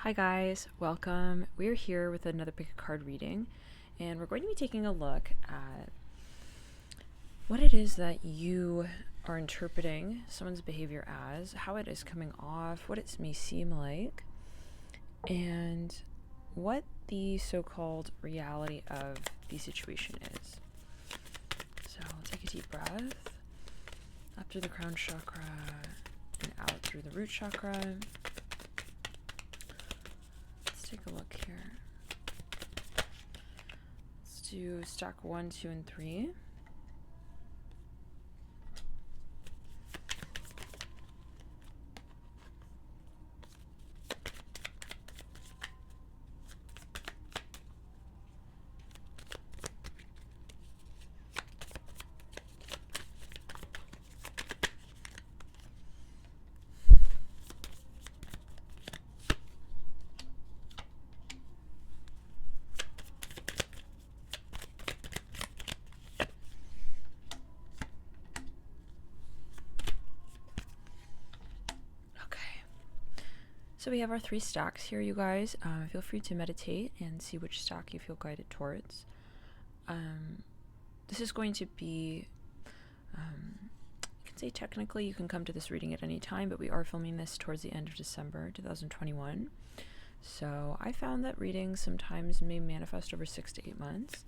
Hi guys, welcome. We're here with another pick a card reading, and we're going to be taking a look at what it is that you are interpreting someone's behavior as, how it is coming off, what it may seem like, and what the so-called reality of the situation is. So take a deep breath up through the crown chakra and out through the root chakra. Take a look here. Let's do stack 1, 2, and 3. So we have our 3 stacks here, you guys. Feel free to meditate and see which stack you feel guided towards. This is going to be, you can say technically you can come to this reading at any time, but we are filming this towards the end of December 2021. So I found that readings sometimes may manifest over 6 to 8 months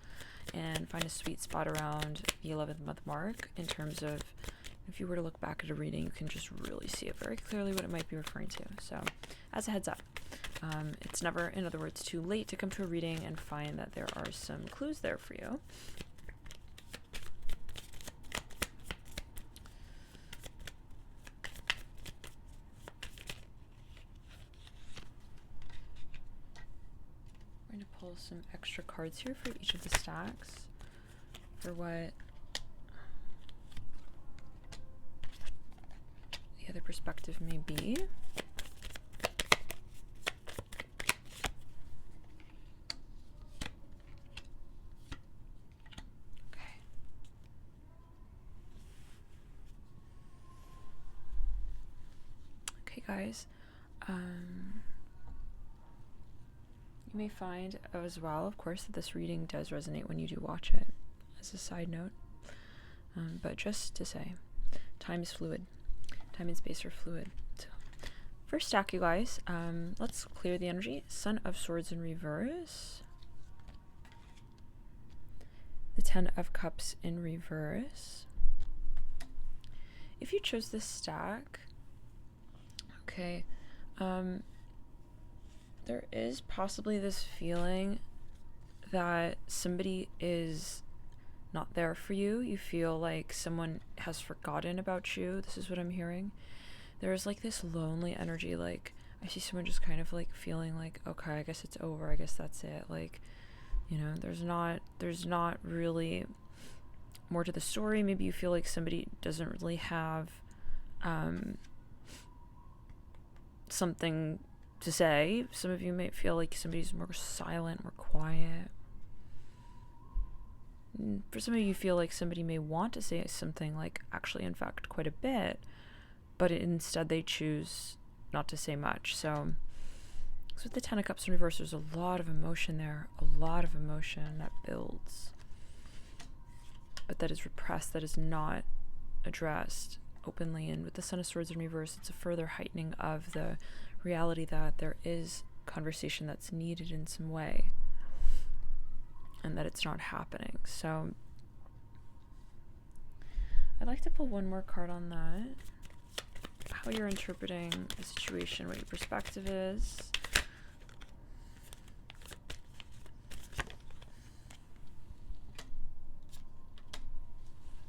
and find a sweet spot around the 11th month mark in terms of if you were to look back at a reading, you can just really see it very clearly what it might be referring to. So as a heads up, it's never, in other words, too late to come to a reading and find that there are some clues there for you. We're going to pull some extra cards here for each of the stacks for what the other perspective may be. Okay, guys. You may find as well, of course, that this reading does resonate when you do watch it, as a side note. But just to say, time is fluid. Time and space are fluid. So, first stack, you guys. Let's clear the energy. Son of Swords in reverse. The Ten of Cups in reverse. If you chose this stack, okay, there is possibly this feeling that somebody is not there for you. You feel like someone has forgotten about you. This is what I'm hearing. There's like this lonely energy. Like I see someone just kind of like feeling like, okay, I guess it's over. I guess that's it. Like, you know, there's not really more to the story. Maybe you feel like somebody doesn't really have something to say. Some of you might feel like somebody's more silent, more quiet. For some of you, feel like somebody may want to say something, like actually, in fact, quite a bit, but instead they choose not to say much. So with the Ten of Cups in reverse, there's a lot of emotion there, a lot of emotion that builds, but that is repressed, that is not addressed openly. And with the Son of Swords in reverse, it's a further heightening of the reality that there is conversation that's needed in some way, and that it's not happening. So I'd like to pull one more card on that. How you're interpreting the situation, what your perspective is.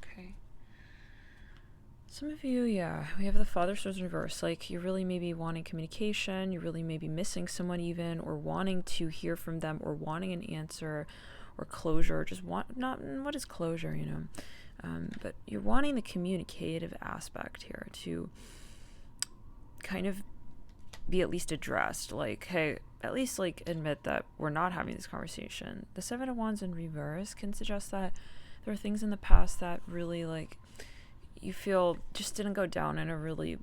Okay. Some of you, yeah, we have the Father Swords in reverse. Like you really may be wanting communication, you really may be missing someone even, or wanting to hear from them, or wanting an answer, or closure, just what is closure, you know, but you're wanting the communicative aspect here to kind of be at least addressed, like, hey, at least like admit that we're not having this conversation. The Seven of Wands in reverse can suggest that there are things in the past that really like you feel just didn't go down in a really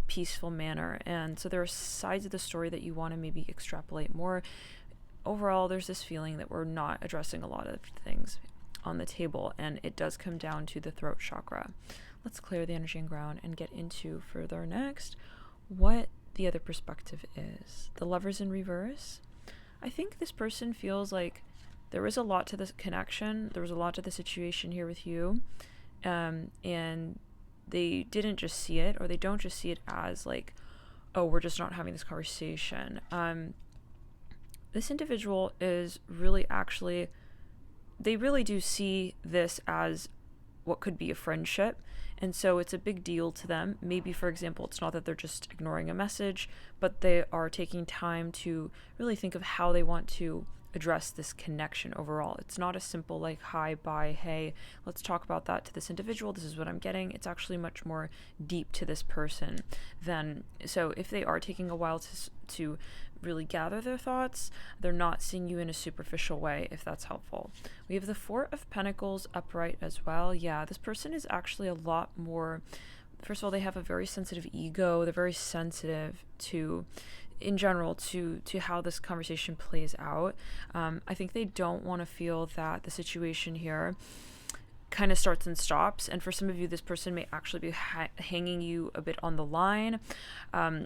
peaceful manner. And so there are sides of the story that you want to maybe extrapolate more. Overall, there's this feeling that we're not addressing a lot of things on the table, and it does come down to the throat chakra. Let's clear the energy and ground and get into further next what the other perspective is. The Lovers in reverse. I think this person feels like there was a lot to this connection. There was a lot to the situation here with you. And they didn't just see it, or they don't just see it as like, oh, we're just not having this conversation. This individual is really actually, they really do see this as what could be a friendship. And so it's a big deal to them. Maybe, for example, it's not that they're just ignoring a message, but they are taking time to really think of how they want to address this connection overall. It's not a simple like, hi, bye, hey, let's talk about that to this individual. This is what I'm getting. It's actually much more deep to this person than, so if they are taking a while to really gather their thoughts, they're not seeing you in a superficial way, if that's helpful. We have the Four of Pentacles upright as well. Yeah, this person is actually a lot more, first of all, they have a very sensitive ego. They're very sensitive to, in general, to how this conversation plays out. I think they don't want to feel that the situation here kind of starts and stops. And for some of you, this person may actually be hanging you a bit on the line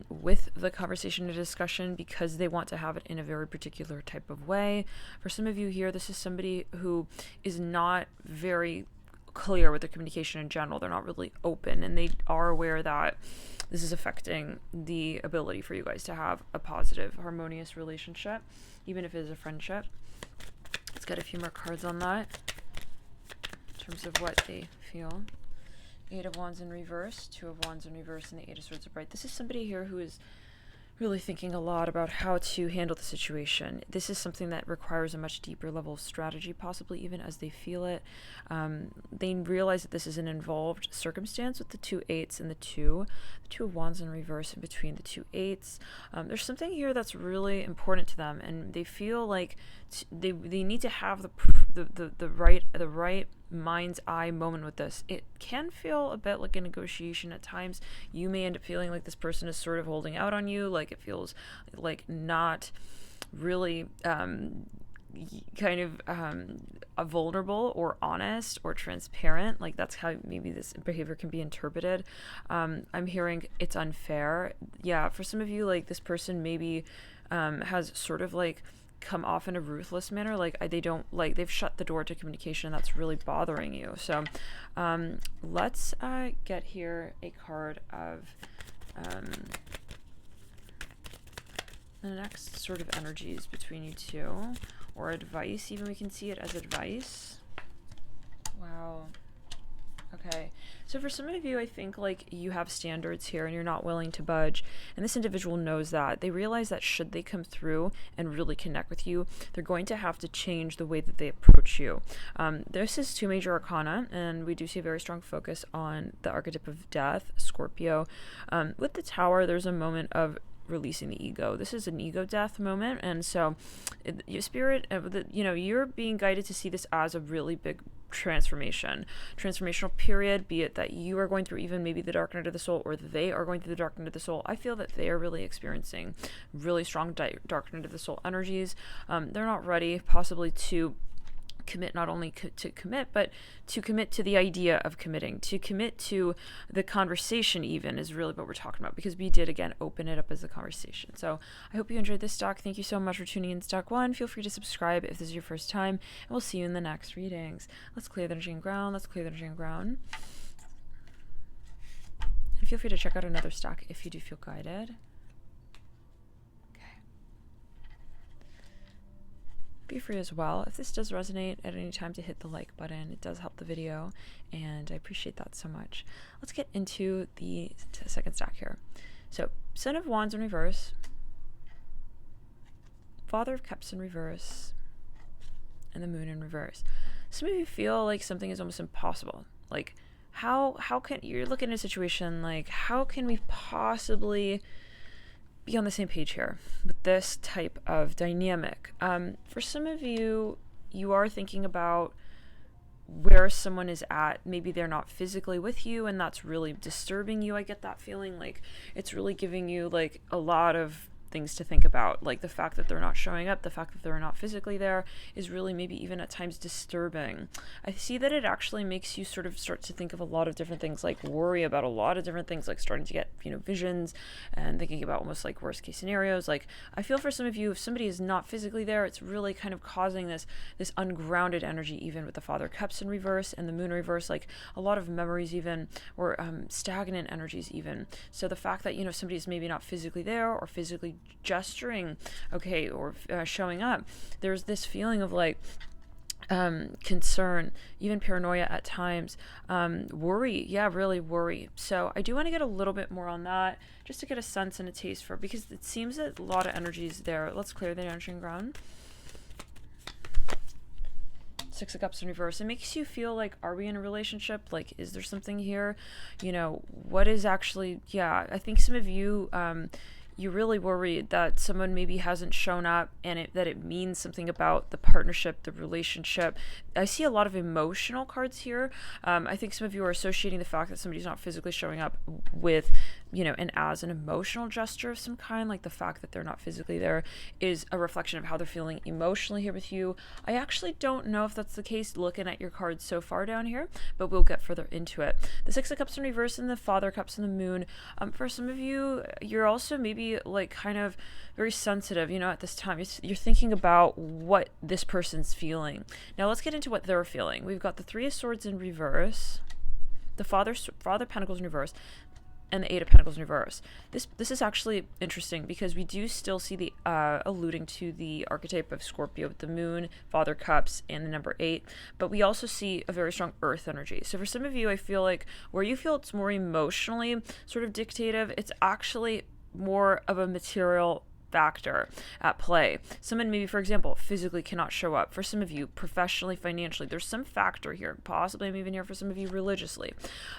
with the conversation and discussion, because they want to have it in a very particular type of way. For some of you here, this is somebody who is not very clear with their communication in general. They're not really open, and they are aware that this is affecting the ability for you guys to have a positive, harmonious relationship, even if it is a friendship. Let's get a few more cards on that in terms of what they feel. Eight of Wands in reverse, Two of Wands in reverse, and the Eight of Swords upright. This is somebody here who is really thinking a lot about how to handle the situation. This is something that requires a much deeper level of strategy, possibly even as they feel it. They realize that this is an involved circumstance with the two eights and the Two of Wands in reverse in between the two eights. There's something here that's really important to them, and they feel like they need to have the right mind's eye moment with this. It can feel a bit like a negotiation at times. You may end up feeling like this person is sort of holding out on you, like it feels like not really vulnerable or honest or transparent. Like that's how maybe this behavior can be interpreted. I'm hearing it's unfair. Yeah, for some of you, like this person maybe has sort of like come off in a ruthless manner, like they've shut the door to communication, and that's really bothering you. So let's get here a card of the next sort of energies between you two, or advice, even we can see it as advice. Wow. Okay, so for some of you, I think like you have standards here and you're not willing to budge, and this individual knows that. They realize that should they come through and really connect with you, they're going to have to change the way that they approach you. This is two major arcana, and we do see a very strong focus on the archetype of death, Scorpio. With the Tower, there's a moment of releasing the ego. This is an ego death moment, and so your spirit, you're being guided to see this as a really big transformational period, be it that you are going through even maybe the dark night of the soul, or they are going through the dark night of the soul. I feel that they are really experiencing really strong dark night of the soul energies. They're not ready possibly to commit, not only to commit, but to commit to the idea of committing, to commit to the conversation even is really what we're talking about, because we did again open it up as a conversation. So I hope you enjoyed this stock. Thank you so much for tuning in, stock one. Feel free to subscribe if this is your first time, and we'll see you in the next readings. Let's clear the energy and ground. And feel free to check out another stock if you do feel guided. Be free as well, if this does resonate at any time, to hit the like button. It does help the video, and I appreciate that so much. Let's get into the second stack here. So Son of Wands in reverse, Father of Cups in reverse, and the Moon in reverse. Some of you feel like something is almost impossible. Like how can you're looking at a situation like, how can we possibly be on the same page here with this type of dynamic? For some of you, you are thinking about where someone is at. Maybe they're not physically with you, and that's really disturbing you. I get that feeling like it's really giving you like a lot of things to think about. Like the fact that they're not showing up, the fact that they're not physically there is really maybe even at times disturbing. I see that it actually makes you sort of start to think of a lot of different things, like worry about a lot of different things, like starting to get, visions and thinking about almost like worst case scenarios. Like I feel for some of you, if somebody is not physically there, it's really kind of causing this ungrounded energy, even with the Father Cups in reverse and the Moon reverse, like a lot of memories even, or stagnant energies even. So the fact that, somebody's maybe not physically there or physically gesturing, okay, or showing up, there's this feeling of like concern, even paranoia at times, worry, really worry. So I do want to get a little bit more on that, just to get a sense and a taste for, because it seems that a lot of energy is there. Let's clear the energy and ground. Six of Cups in reverse. It makes you feel like, are we in a relationship? Like, is there something here? What is actually, I think some of you, you're really worried that someone maybe hasn't shown up, and that it means something about the partnership, the relationship. I see a lot of emotional cards here. I think some of you are associating the fact that somebody's not physically showing up with, and as an emotional gesture of some kind, like the fact that they're not physically there is a reflection of how they're feeling emotionally here with you. I actually don't know if that's the case looking at your cards so far down here, but we'll get further into it. The Six of Cups in reverse and the Father Cups and the Moon. For some of you, you're also maybe like kind of very sensitive, at this time. You're thinking about what this person's feeling. Now let's get into what they're feeling. We've got the Three of Swords in reverse, the Father Pentacles in reverse, and the Eight of Pentacles in reverse. This is actually interesting because we do still see the alluding to the archetype of Scorpio with the Moon, Father Cups, and the number 8, but we also see a very strong Earth energy. So for some of you, I feel like where you feel it's more emotionally sort of dictative, it's actually more of a material factor at play. Someone maybe, for example, physically cannot show up. For some of you, professionally, financially, there's some factor here. Possibly I'm even here for some of you religiously.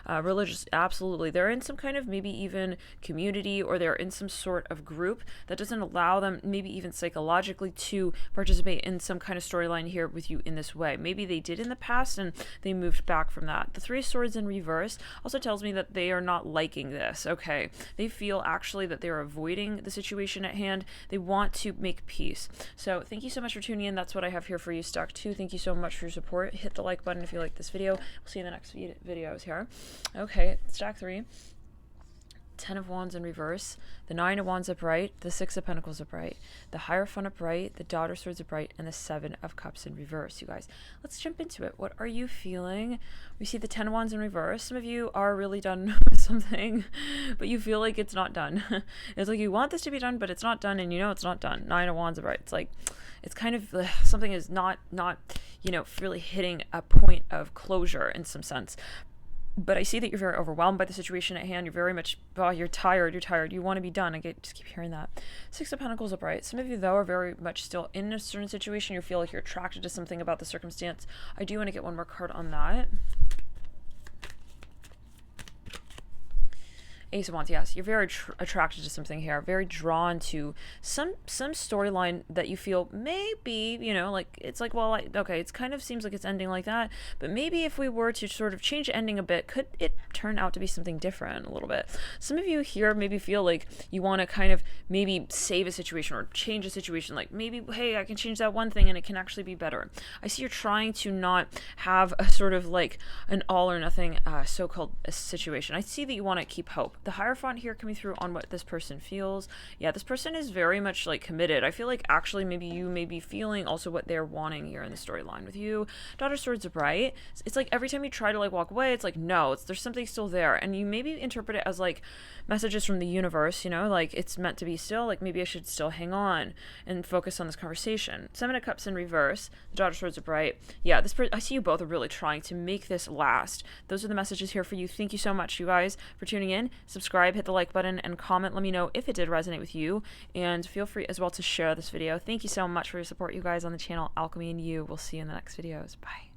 Absolutely. They're in some kind of maybe even community, or they're in some sort of group that doesn't allow them maybe even psychologically to participate in some kind of storyline here with you in this way. Maybe they did in the past and they moved back from that. The Three of Swords in reverse also tells me that they are not liking this. Okay. They feel actually that they're avoiding the situation at hand. They want to make peace. So thank you so much for tuning in. That's what I have here for you, Stack 2. Thank you so much for your support. Hit the like button if you like this video. We'll see you in the next videos here. Okay, Stack 3. 10 of Wands in reverse, the 9 of Wands upright, the 6 of Pentacles upright, the Hierophant upright, the Daughter Swords upright, and the 7 of Cups in reverse. You guys, let's jump into it. What are you feeling? We see the 10 of Wands in reverse. Some of you are really done with something, but you feel like it's not done. It's like you want this to be done, but it's not done, and it's not done. 9 of Wands upright. It's like, it's kind of something is not really hitting a point of closure in some sense. But I see that you're very overwhelmed by the situation at hand. You're very much, you're tired. You want to be done. Just keep hearing that. 6 of Pentacles upright. Some of you, though, are very much still in a certain situation. You feel like you're attracted to something about the circumstance. I do want to get one more card on that. Ace of Wands, yes, you're very attracted to something here, very drawn to some storyline that you feel maybe, like, it's like, well, okay, it kind of seems like it's ending like that, but maybe if we were to sort of change the ending a bit, could it turn out to be something different a little bit? Some of you here maybe feel like you want to kind of maybe save a situation or change a situation, like maybe, hey, I can change that one thing and it can actually be better. I see you're trying to not have a sort of like an all or nothing so-called situation. I see that you want to keep hope. The Hierophant here coming through on what this person feels. Yeah, this person is very much like committed. I feel like actually maybe you may be feeling also what they're wanting here in the storyline with you. Daughter Swords upright. It's like every time you try to like walk away, it's like, no, there's something still there. And you maybe interpret it as like messages from the universe, like it's meant to be still, like maybe I should still hang on and focus on this conversation. 7 of Cups in reverse. The Daughter Swords upright. Yeah, I see you both are really trying to make this last. Those are the messages here for you. Thank you so much, you guys, for tuning in. Subscribe, hit the like button, and comment. Let me know if it did resonate with you, and feel free as well to share this video. Thank you so much for your support, you guys, on the channel. Alchemy and you. We'll see you in the next videos. Bye.